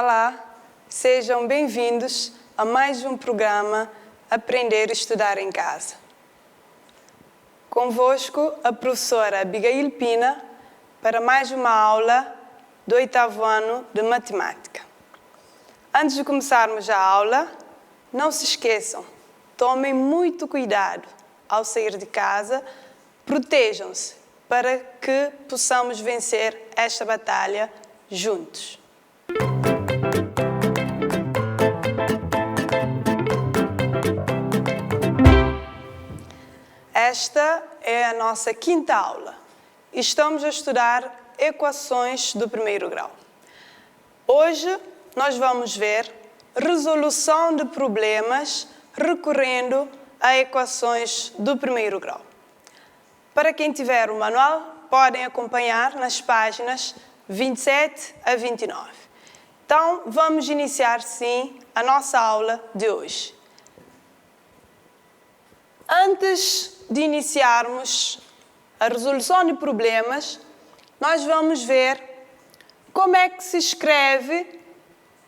Olá, sejam bem-vindos a mais um programa Aprender e Estudar em Casa. Convosco a professora Abigail Pina para mais uma aula do 8º ano de Matemática. Antes de começarmos a aula, não se esqueçam, tomem muito cuidado ao sair de casa, protejam-se para que possamos vencer esta batalha juntos. Esta é a nossa 5ª aula. Estamos a estudar equações do 1º grau. Hoje nós vamos ver resolução de problemas recorrendo a equações do 1º grau. Para quem tiver o manual, podem acompanhar nas páginas 27 a 29. Então, vamos iniciar, sim, a nossa aula de hoje. Antes de iniciarmos a resolução de problemas, nós vamos ver como é que se escreve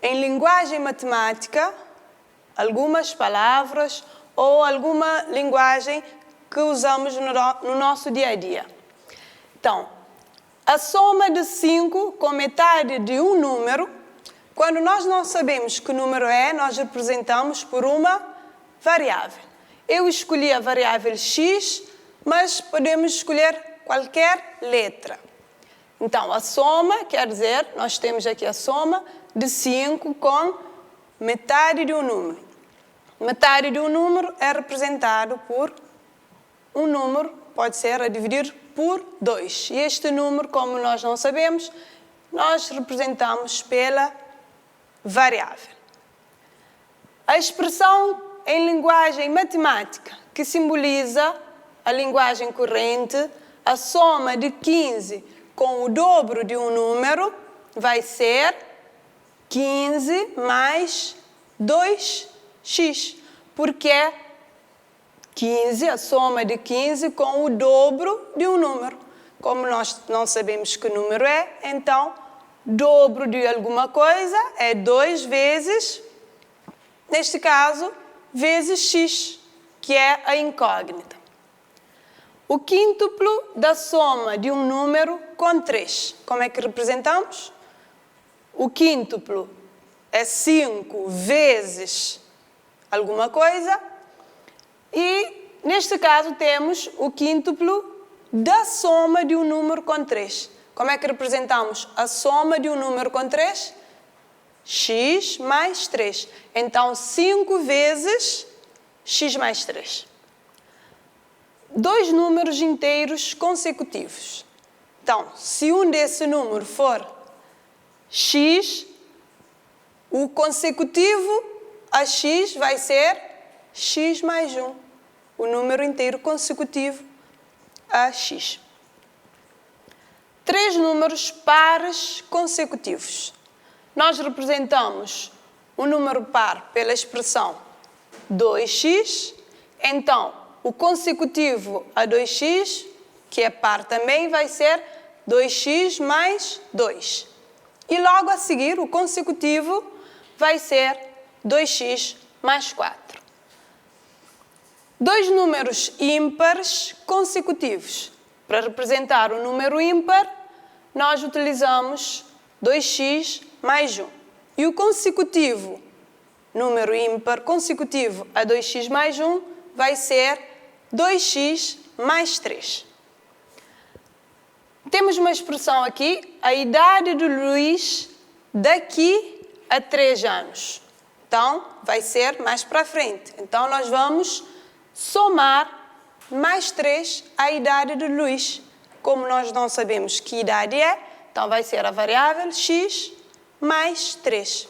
em linguagem matemática algumas palavras ou alguma linguagem que usamos no nosso dia a dia. Então, a soma de 5 com metade de um número, quando nós não sabemos que número é, nós representamos por uma variável. Eu escolhi a variável x, mas podemos escolher qualquer letra. Então, a soma quer dizer, nós temos aqui a soma de 5 com metade de um número. Metade de um número é representado por um número, pode ser a dividir por 2. E este número, como nós não sabemos, nós representamos pela variável. A expressão em linguagem matemática, que simboliza a linguagem corrente, a soma de 15 com o dobro de um número vai ser 15 mais 2x, porque é 15, a soma de 15 com o dobro de um número. Como nós não sabemos que número é, então, dobro de alguma coisa é 2 vezes, neste caso, vezes x, que é a incógnita. O quíntuplo da soma de um número com 3. Como é que representamos? O quíntuplo é 5 vezes alguma coisa e, neste caso, temos o quíntuplo da soma de um número com 3. Como é que representamos a soma de um número com 3? X mais 3. Então, 5 vezes x mais 3. 2 números inteiros consecutivos. Então, se um desse número for x, o consecutivo a x vai ser x mais 1. O número inteiro consecutivo a x. 3 números pares consecutivos. Nós representamos o número par pela expressão 2x, então o consecutivo a 2x, que é par também, vai ser 2x mais 2. E logo a seguir, o consecutivo vai ser 2x mais 4. 2 números ímpares consecutivos. Para representar o número ímpar, nós utilizamos 2x mais 1. E o consecutivo, número ímpar consecutivo a 2x mais 1, vai ser 2x mais 3. Temos uma expressão aqui, a idade do Luís daqui a 3 anos. Então, vai ser mais para frente. Então, nós vamos somar mais 3 à idade do Luís. Como nós não sabemos que idade é, então vai ser a variável x mais 3.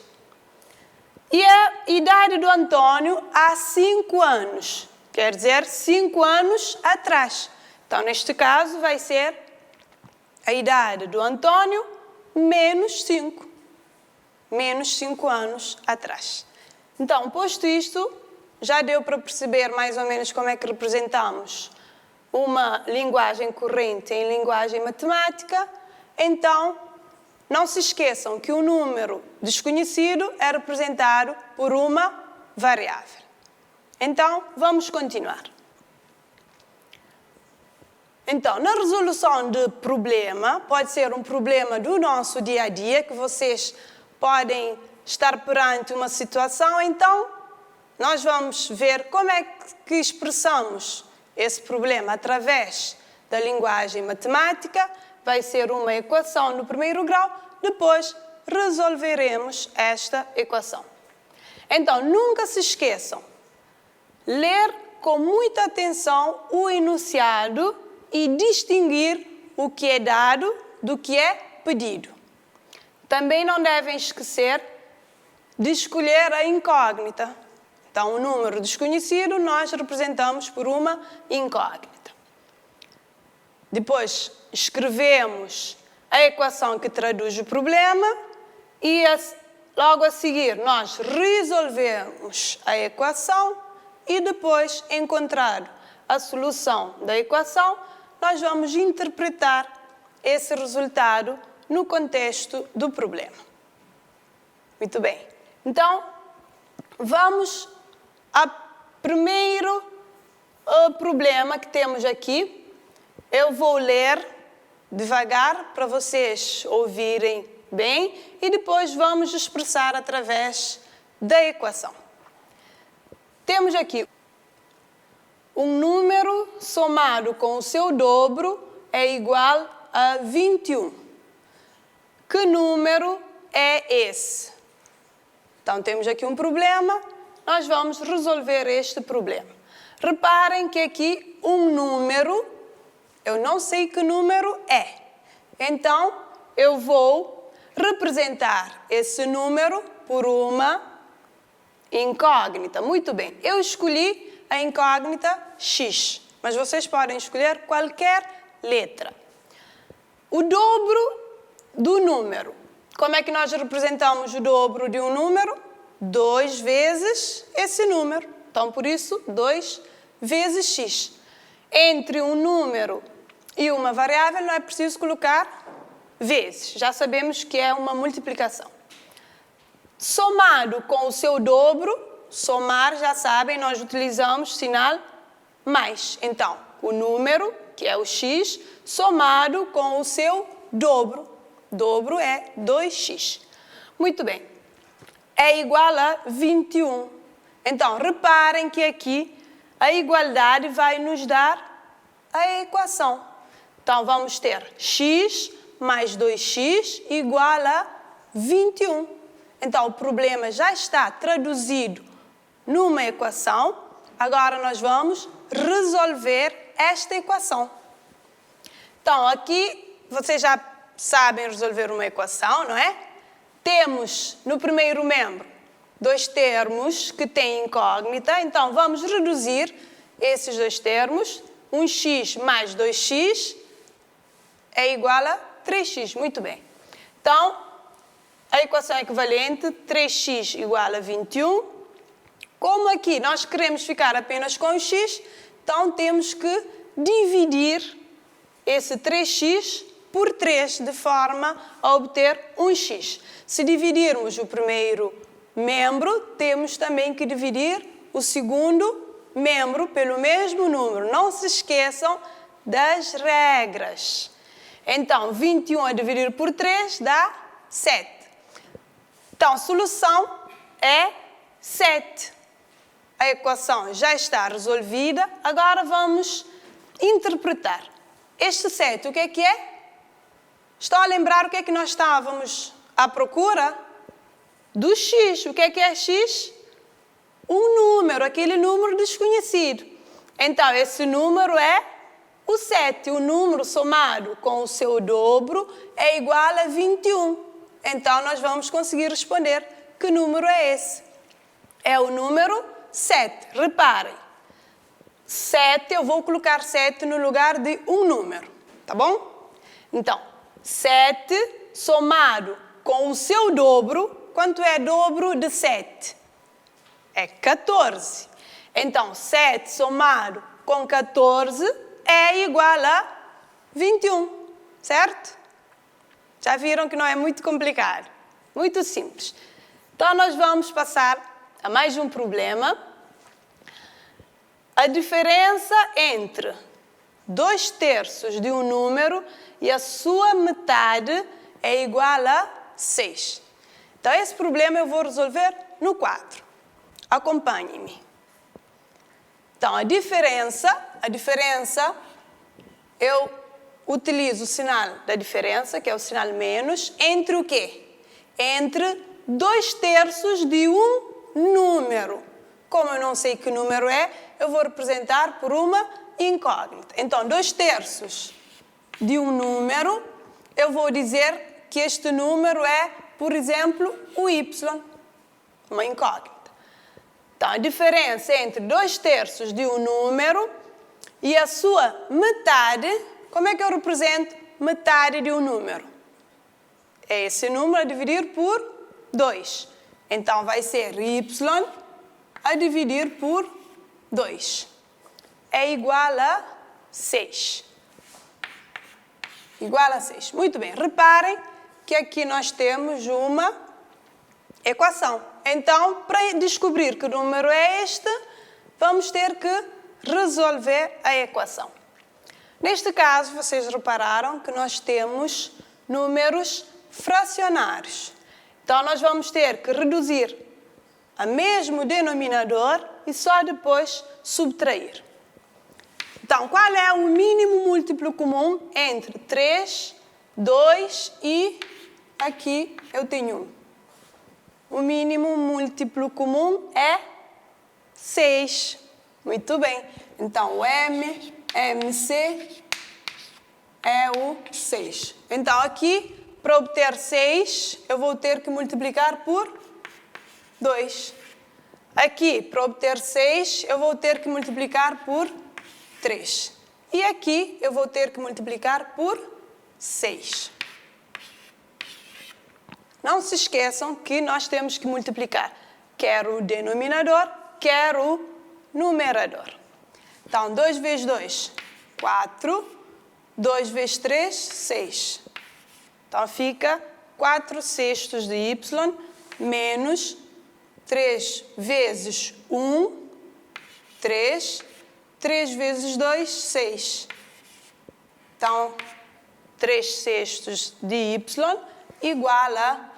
E a idade do Antônio há 5 anos. Quer dizer, 5 anos atrás. Então, neste caso, vai ser a idade do Antônio menos 5. Menos 5 anos atrás. Então, posto isto, já deu para perceber mais ou menos como é que representamos uma linguagem corrente em linguagem matemática. Então, não se esqueçam que o número desconhecido é representado por uma variável. Então, vamos continuar. Então, na resolução de problema, pode ser um problema do nosso dia a dia, que vocês podem estar perante uma situação, então nós vamos ver como é que expressamos esse problema através da linguagem matemática. Vai ser uma equação no primeiro grau, depois resolveremos esta equação. Então, nunca se esqueçam, ler com muita atenção o enunciado e distinguir o que é dado do que é pedido. Também não devem esquecer de escolher a incógnita. Então, o número desconhecido nós representamos por uma incógnita. Depois, escrevemos a equação que traduz o problema e logo a seguir nós resolvemos a equação e depois, encontrado a solução da equação, nós vamos interpretar esse resultado no contexto do problema. Muito bem. Então, vamos ao primeiro problema que temos aqui. Eu vou ler devagar para vocês ouvirem bem e depois vamos expressar através da equação. Temos aqui um número somado com o seu dobro é igual a 21. Que número é esse? Então, temos aqui um problema, nós vamos resolver este problema. Reparem que aqui um número, eu não sei que número é. Então, eu vou representar esse número por uma incógnita. Muito bem, eu escolhi a incógnita X, mas vocês podem escolher qualquer letra. O dobro do número. Como é que nós representamos o dobro de um número? 2 vezes esse número. Então, por isso, 2 vezes x. Entre um número e uma variável, não é preciso colocar vezes. Já sabemos que é uma multiplicação. Somado com o seu dobro, somar, já sabem, nós utilizamos sinal mais. Então, o número, que é o x, somado com o seu dobro. Dobro é 2x. Muito bem. É igual a 21. Então, reparem que aqui a igualdade vai nos dar a equação. Então, vamos ter x mais 2x igual a 21. Então, o problema já está traduzido numa equação. Agora, nós vamos resolver esta equação. Então, aqui, vocês já sabem resolver uma equação, não é? Temos, no primeiro membro, 2 termos que têm incógnita. Então, vamos reduzir esses 2 termos. 1x mais 2x é igual a 3x. Muito bem. Então, a equação equivalente, 3x igual a 21. Como aqui nós queremos ficar apenas com o x, então temos que dividir esse 3x por 3, de forma a obter 1x. Se dividirmos o primeiro membro, temos também que dividir o segundo membro pelo mesmo número. Não se esqueçam das regras. Então, 21 a dividir por 3 dá 7. Então, a solução é 7. A equação já está resolvida. Agora vamos interpretar. Este 7, o que é? Estão a lembrar o que é que nós estávamos à procura? Do x. O que é x? Um número, aquele número desconhecido. Então, esse número é o 7. O número somado com o seu dobro é igual a 21. Então, nós vamos conseguir responder que número é esse. É o número 7. Reparem. 7, eu vou colocar 7 no lugar de um número. Tá bom? Então, 7 somado com o seu dobro. Quanto é dobro de 7? É 14. Então, 7 somado com 14 é igual a 21, certo? Já viram que não é muito complicado, muito simples. Então, nós vamos passar a mais um problema. A diferença entre 2/3 de um número e a sua metade é igual a 6. Então, esse problema eu vou resolver no quadro. Acompanhem-me. Então, a diferença, eu utilizo o sinal da diferença, que é o sinal menos, entre o quê? Entre 2/3 de um número. Como eu não sei que número é, eu vou representar por uma incógnita. Então, 2/3 de um número, eu vou dizer que este número é, por exemplo, o y, uma incógnita. Então, a diferença entre 2/3 de um número e a sua metade, como é que eu represento metade de um número? É esse número a dividir por 2. Então, vai ser y a dividir por 2. É igual a 6. Igual a 6. Muito bem. Reparem que aqui nós temos uma equação. Então, para descobrir que número é este, vamos ter que resolver a equação. Neste caso, vocês repararam que nós temos números fracionários. Então, nós vamos ter que reduzir a mesmo denominador e só depois subtrair. Então, qual é o mínimo múltiplo comum entre 3, 2 e aqui eu tenho 1? O mínimo múltiplo comum é 6. Muito bem. Então, o MC é o 6. Então, aqui, para obter 6, eu vou ter que multiplicar por 2. Aqui, para obter 6, eu vou ter que multiplicar por 3. E aqui, eu vou ter que multiplicar por 6. Não se esqueçam que nós temos que multiplicar quer o denominador, quer o numerador. Então, 2 vezes 2, 4. 2 vezes 3, 6. Então, fica 4/6 de y menos 3 vezes 1, 3. 3 vezes 2, 6. Então, 3/6 de y igual a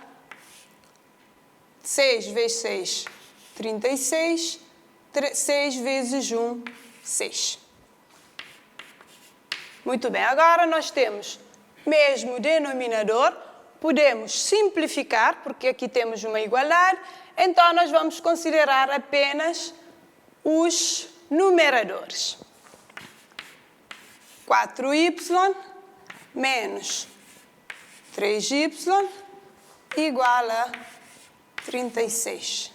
6 vezes 6, 36. 6 vezes 1, 6. Muito bem, agora nós temos mesmo denominador, podemos simplificar, porque aqui temos uma igualdade, então nós vamos considerar apenas os numeradores. 4y menos 3y igual a 36.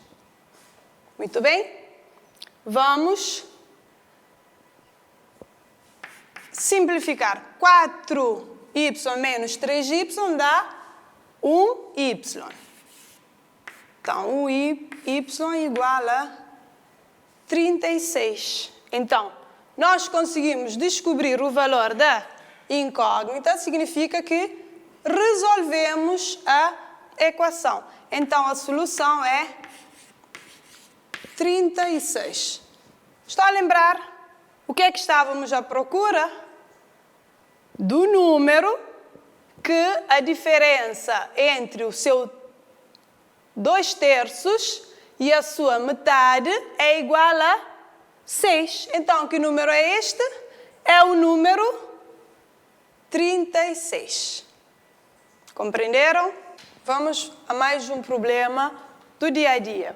Muito bem? Vamos simplificar. 4y menos 3y dá 1y. Então, 1y igual a 36. Então, nós conseguimos descobrir o valor da incógnita, significa que resolvemos a equação. Então, a solução é 36. Está a lembrar o que é que estávamos à procura? Do número que a diferença entre o seu 2/3 e a sua metade é igual a 6. Então, que número é este? É o número 36. Compreenderam? Vamos a mais um problema do dia a dia.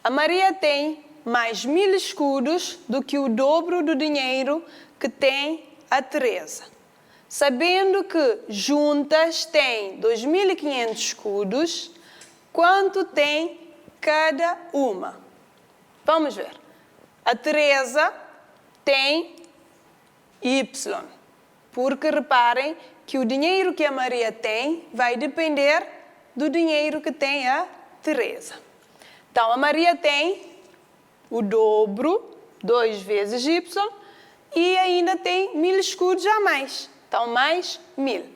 A Maria tem mais 1000 escudos do que o dobro do dinheiro que tem a Teresa. Sabendo que juntas têm 2500 escudos, quanto tem cada uma? Vamos ver. A Teresa tem Y, porque reparem que o dinheiro que a Maria tem vai depender do dinheiro que tem a Teresa. Então, a Maria tem o dobro, 2 vezes Y, e ainda tem 1000 escudos a mais. Então, mais 1000.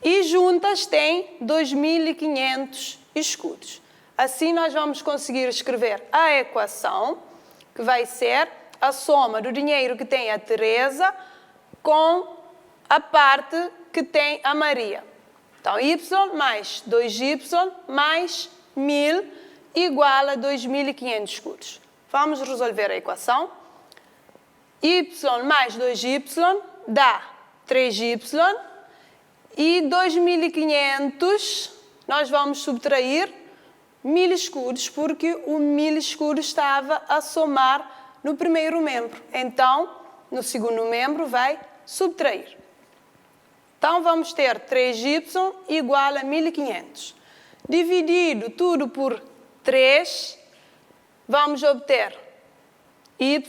e juntas têm 2.500 escudos. Assim nós vamos conseguir escrever a equação, que vai ser a soma do dinheiro que tem a Teresa com a parte que tem a Maria. Então, y mais 2y mais 1.000 igual a 2.500 escudos. Vamos resolver a equação. Y mais 2y dá 3y e 2.500 nós vamos subtrair 1.000 escudos, porque o 1.000 escudos estava a somar no primeiro membro. Então, no segundo membro vai subtrair. Então, vamos ter 3y igual a 1.500. Dividido tudo por 3, vamos obter y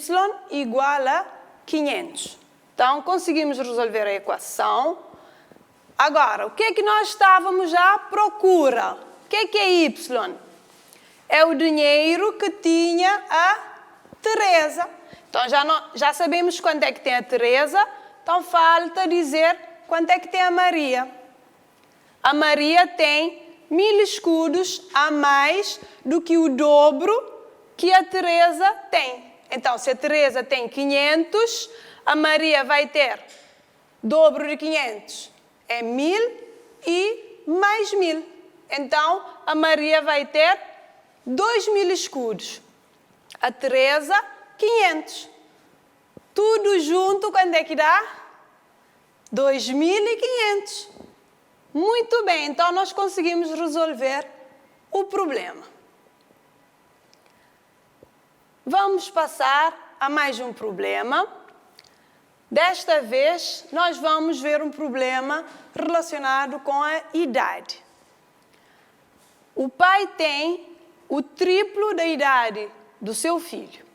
igual a 500. Então, conseguimos resolver a equação. Agora, o que é que nós estávamos à procura? O que é y? É o dinheiro que tinha a Teresa. Então, já sabemos quanto é que tem a Teresa, então falta dizer quanto é que tem a Maria. A Maria tem 1.000 escudos a mais do que o dobro que a Teresa tem. Então, se a Teresa tem 500, a Maria vai ter dobro de 500. É 1.000 e mais 1.000. Então, a Maria vai ter 2.000 escudos. A Teresa, 500. Tudo junto, quanto é que dá? 2.500. Muito bem, então nós conseguimos resolver o problema. Vamos passar a mais um problema. Desta vez, nós vamos ver um problema relacionado com a idade. O pai tem o triplo da idade do seu filho.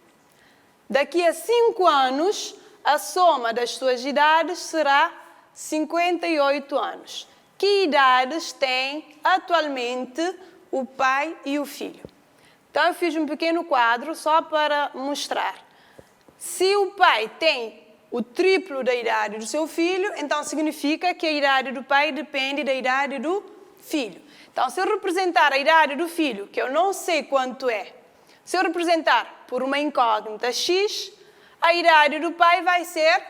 Daqui a 5 anos, a soma das suas idades será 58 anos. Que idades têm atualmente o pai e o filho? Então, eu fiz um pequeno quadro só para mostrar. Se o pai tem o triplo da idade do seu filho, então significa que a idade do pai depende da idade do filho. Então, se eu representar a idade do filho, que eu não sei quanto é, se eu representar por uma incógnita x, a idade do pai vai ser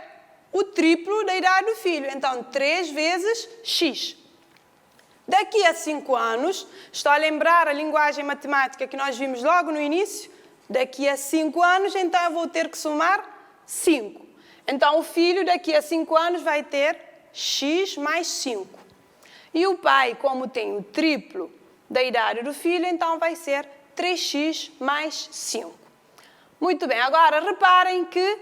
o triplo da idade do filho. Então, 3 vezes x. Daqui a 5 anos, estou a lembrar a linguagem matemática que nós vimos logo no início? Daqui a 5 anos, então eu vou ter que somar 5. Então, o filho daqui a 5 anos vai ter x mais 5. E o pai, como tem o triplo da idade do filho, então vai ser 3x mais 5. Muito bem, agora reparem que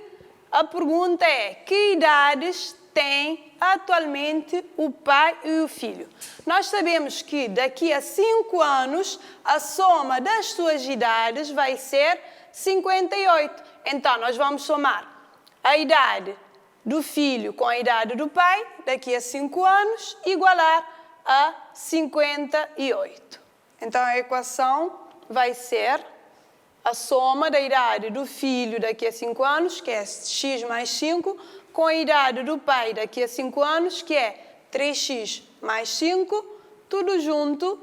a pergunta é: que idades têm atualmente o pai e o filho? Nós sabemos que daqui a 5 anos a soma das suas idades vai ser 58. Então, nós vamos somar a idade do filho com a idade do pai, daqui a 5 anos, igualar a 58. Então, a equação vai ser a soma da idade do filho daqui a 5 anos, que é x mais 5, com a idade do pai daqui a 5 anos, que é 3x mais 5, tudo junto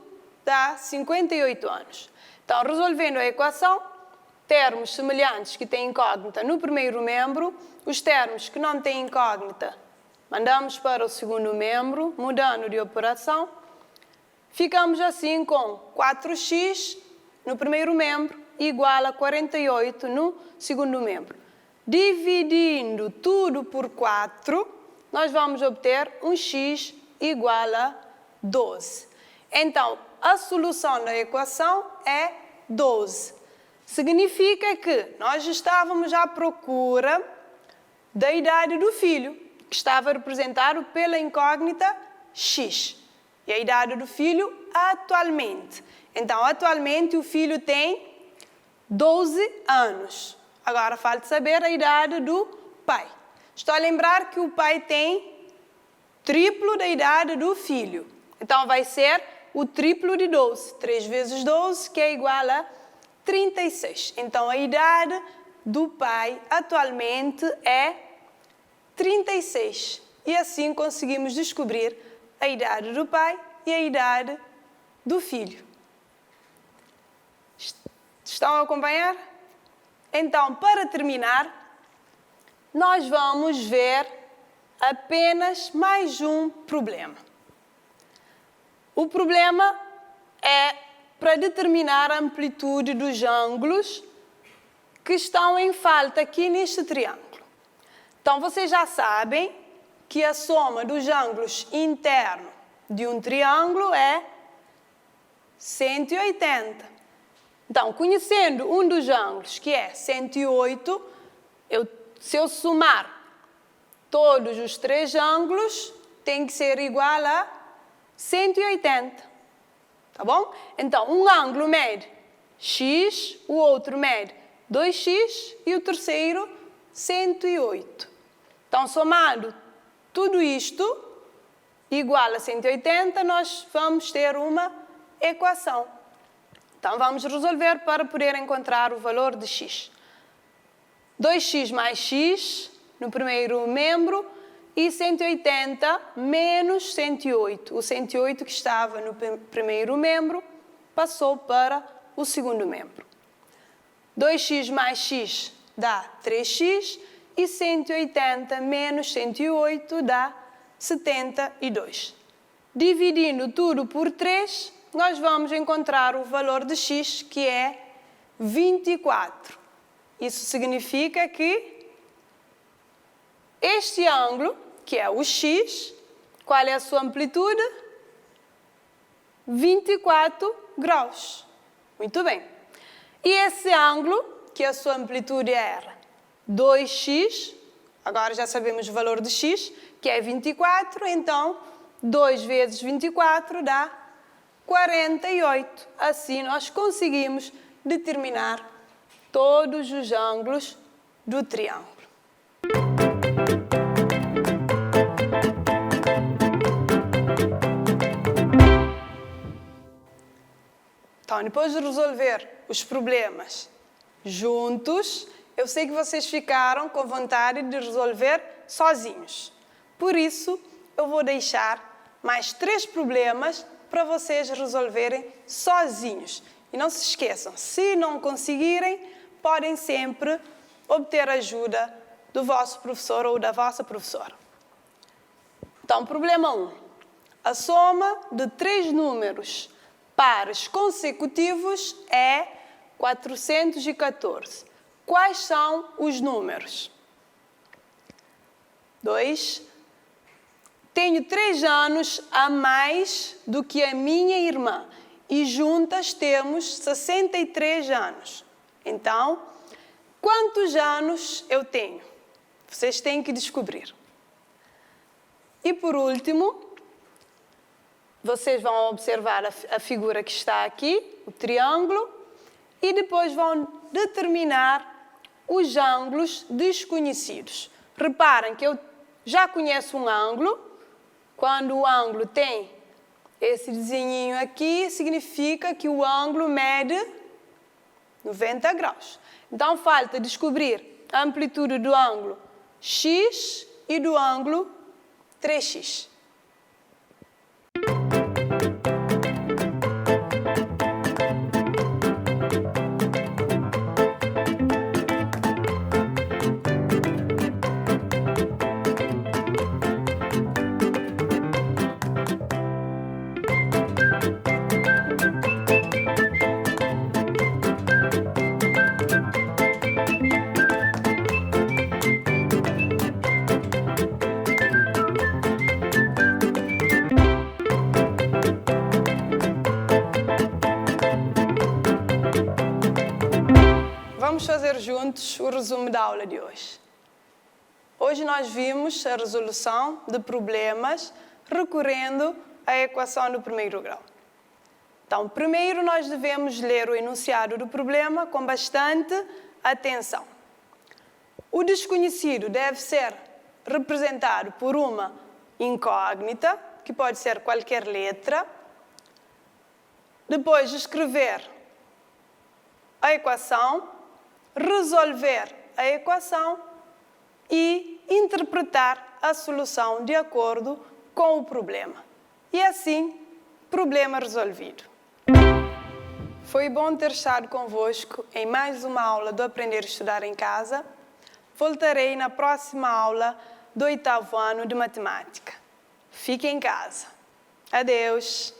dá 58 anos. Então, resolvendo a equação, termos semelhantes que têm incógnita no primeiro membro, os termos que não têm incógnita mandamos para o segundo membro, mudando de operação. Ficamos assim com 4x no primeiro membro igual a 48 no segundo membro. Dividindo tudo por 4, nós vamos obter um x igual a 12. Então, a solução da equação é 12. Significa que nós estávamos à procura da idade do filho, que estava representado pela incógnita x. E a idade do filho atualmente. Então, atualmente o filho tem 12 anos. Agora, falta saber a idade do pai. Estou a lembrar que o pai tem triplo da idade do filho. Então, vai ser o triplo de 12. 3 vezes 12, que é igual a 36. Então, a idade do pai atualmente é 36. E assim conseguimos descobrir a idade do pai e a idade do filho. Estão a acompanhar? Então, para terminar, nós vamos ver apenas mais um problema. O problema é para determinar a amplitude dos ângulos que estão em falta aqui neste triângulo. Então, vocês já sabem que a soma dos ângulos internos de um triângulo é 180. Então, conhecendo um dos ângulos, que é 108, se eu somar todos os três ângulos, tem que ser igual a 180. Tá bom? Então, um ângulo mede x, o outro mede 2x e o terceiro 108. Então, somado tudo isto igual a 180, nós vamos ter uma equação. Então, vamos resolver para poder encontrar o valor de x. 2x mais x no primeiro membro e 180 menos 108. O 108 que estava no primeiro membro passou para o segundo membro. 2x mais x dá 3x e 180 menos 108 dá 72. Dividindo tudo por 3, nós vamos encontrar o valor de x, que é 24. Isso significa que este ângulo, que é o x, qual é a sua amplitude? 24 graus. Muito bem. E esse ângulo, que a sua amplitude era 2x, agora já sabemos o valor de x, que é 24, então 2 vezes 24 dá 48. Assim nós conseguimos determinar todos os ângulos do triângulo. Então, depois de resolver os problemas juntos, eu sei que vocês ficaram com vontade de resolver sozinhos. Por isso, eu vou deixar mais 3 problemas para vocês resolverem sozinhos. E não se esqueçam, se não conseguirem, podem sempre obter ajuda do vosso professor ou da vossa professora. Então, problema 1. A soma de 3 números pares consecutivos é 414. Quais são os números? 2. Tenho 3 anos a mais do que a minha irmã e juntas temos 63 anos. Então, quantos anos eu tenho? Vocês têm que descobrir. E por último, vocês vão observar a figura que está aqui, o triângulo, e depois vão determinar os ângulos desconhecidos. Reparem que eu já conheço um ângulo. Quando o ângulo tem esse desenhinho aqui, significa que o ângulo mede 90 graus. Então, falta descobrir a amplitude do ângulo x e do ângulo 3x. Vamos fazer juntos o resumo da aula de hoje. Hoje nós vimos a resolução de problemas recorrendo à equação do primeiro grau. Então, primeiro nós devemos ler o enunciado do problema com bastante atenção. O desconhecido deve ser representado por uma incógnita, que pode ser qualquer letra. Depois de escrever a equação, resolver a equação e interpretar a solução de acordo com o problema. E assim, problema resolvido. Foi bom ter estado convosco em mais uma aula do Aprender a Estudar em Casa. Voltarei na próxima aula do 8º ano de Matemática. Fique em casa. Adeus!